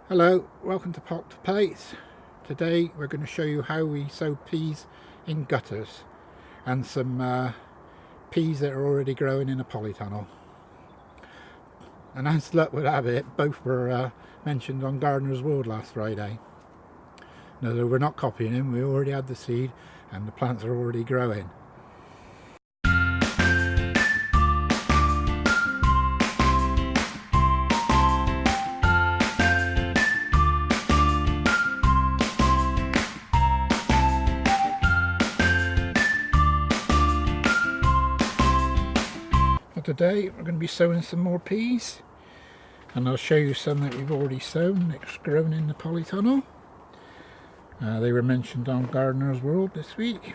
Hello, welcome to Pot to Plate. Today we're going to show you how we sow peas in gutters and some peas that are already growing in a polytunnel. And as luck would have it, both were mentioned on Gardener's World last Friday. No, we're not copying him, we already had the seed and the plants are already growing. Today we're going to be sowing some more peas, and I'll show you some that we've already sown that's grown in the polytunnel. They were mentioned on Gardener's World this week.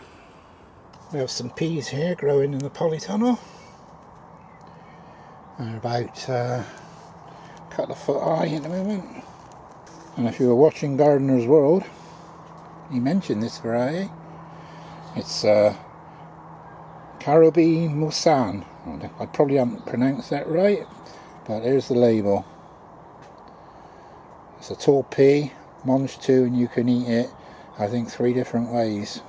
We have some peas here growing in the polytunnel. They're about a couple of foot high at the moment. And if you were watching Gardener's World, he mentioned this variety. It's Carobi Musan. I probably haven't pronounced that right, but here's the label. It's a tall pea, Monge 2, and you can eat it, I think, 3 different ways.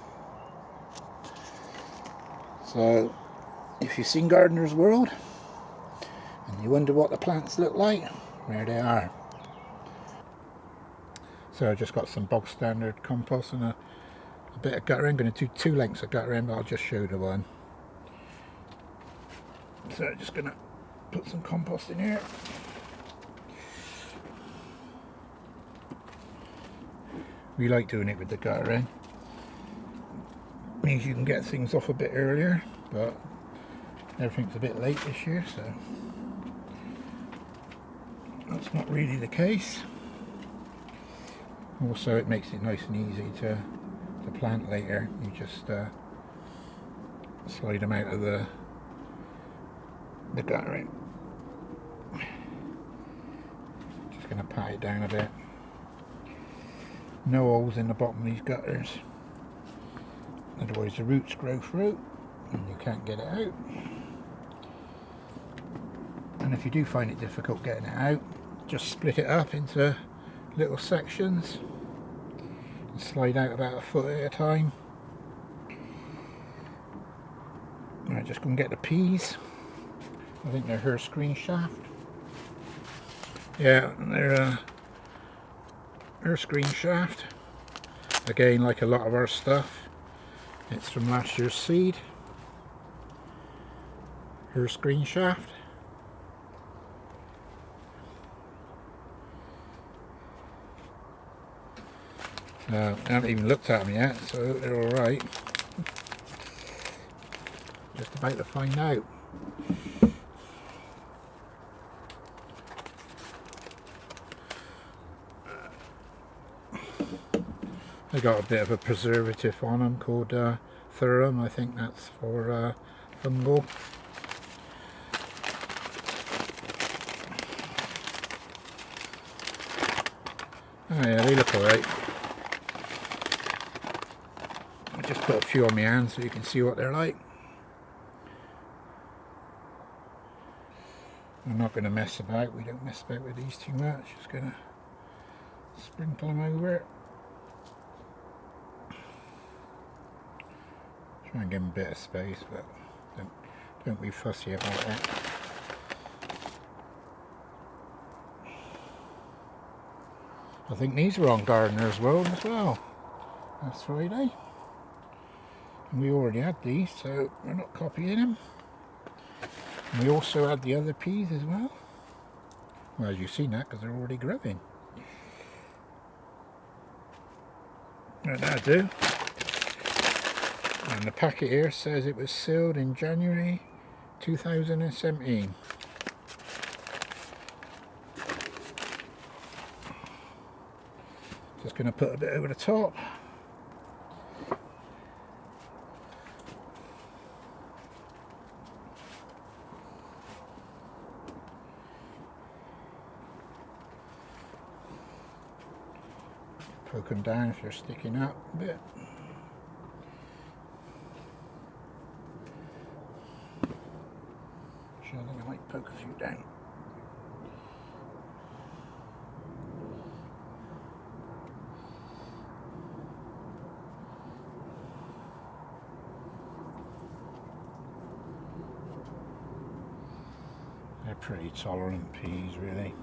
So, if you've seen Gardener's World, and you wonder what the plants look like, there they are. So I just got some bog standard compost and a bit of guttering. I'm going to do 2 lengths of guttering, but I'll just show the one. So I'm just going to put some compost in here. We like doing it with the guttering. Means you can get things off a bit earlier, but everything's a bit late this year, so that's not really the case. Also, it makes it nice and easy to plant later. You just slide them out of the guttering. Just going to pat it down a bit. No holes in the bottom of these gutters, otherwise the roots grow through and you can't get it out. And if you do find it difficult getting it out, just split it up into little sections and slide out about a foot at a time. Right, just go and get the peas. I think they're her screen shaft. Yeah, they're her screen shaft. Again, like a lot of our stuff, it's from last year's seed. Her screen shaft. I haven't even looked at them yet, so they're alright. Just about to find out. They got a bit of a preservative on them called Thurum. I think that's for fungal. Oh yeah, they look alright. I just put a few on my hand so you can see what they're like. I'm not going to mess about. We don't mess about with these too much. Just going to sprinkle them over it. Try and give them a bit of space, but don't be fussy about that. I think these were on Gardener's World as well last Friday, and we already had these, so we're not copying them. And we also had the other peas as well. Well, as you've seen that, because they're already growing. Right, that'll do. And the packet here says it was sealed in January 2017. Just going to put a bit over the top. Poke them down if you're sticking up a bit. I think I might poke a few down. They're pretty tolerant peas, really.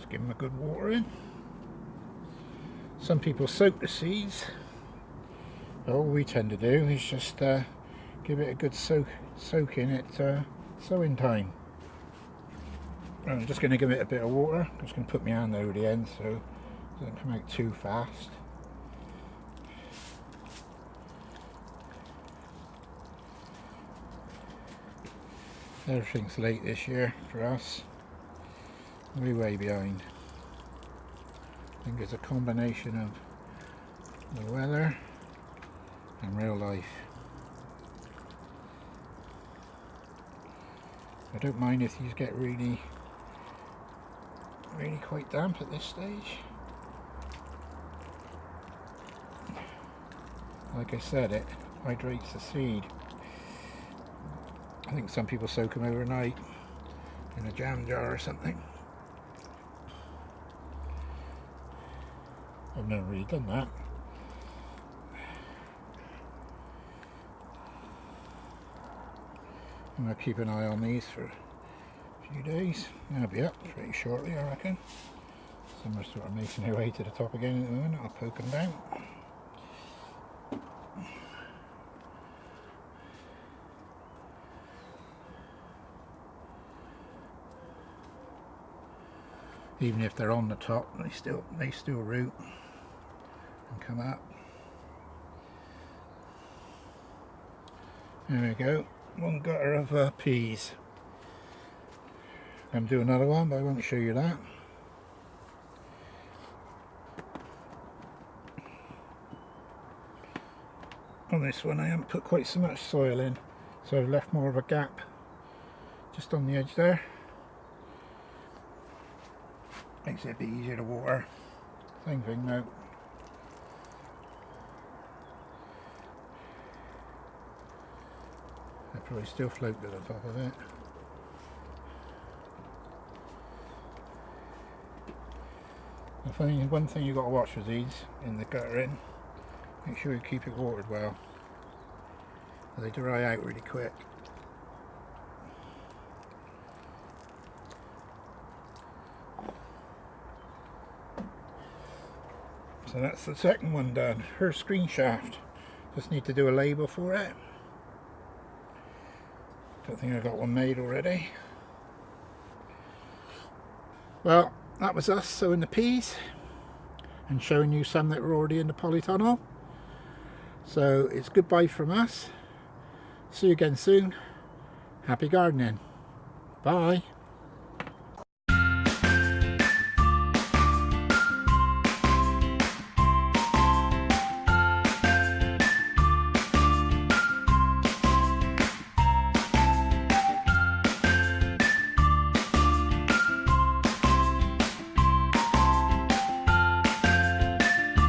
Give them a good watering. Some people soak the seeds, but all we tend to do is just give it a good soaking at sowing time. I'm just going to give it a bit of water. I'm just going to put my hand over the end so it doesn't come out too fast. Everything's late this year for us. We're way behind. I think it's a combination of the weather and real life. I don't mind if these get really quite damp at this stage. Like I said, it hydrates the seed. I think some people soak them overnight in a jam jar or something. I've never really done that. I'm going to keep an eye on these for a few days. They'll be up pretty shortly, I reckon. Some are sort of making their way to the top again at the moment. I'll poke them down. Even if they're on the top, they still root and come up. There we go, one gutter of peas. I'm going to do another one, but I won't show you that. On this one I haven't put quite so much soil in, so I've left more of a gap just on the edge there. Makes it a bit easier to water. Same thing now. They probably still float to the top of it. One thing you've got to watch with these in the guttering, make sure you keep it watered well. They dry out really quick. So that's the second one done. Her screen shaft. Just need to do a label for it. Don't think I got one made already. Well, that was us sowing the peas and showing you some that were already in the polytunnel. So it's goodbye from us. See you again soon. Happy gardening. Bye.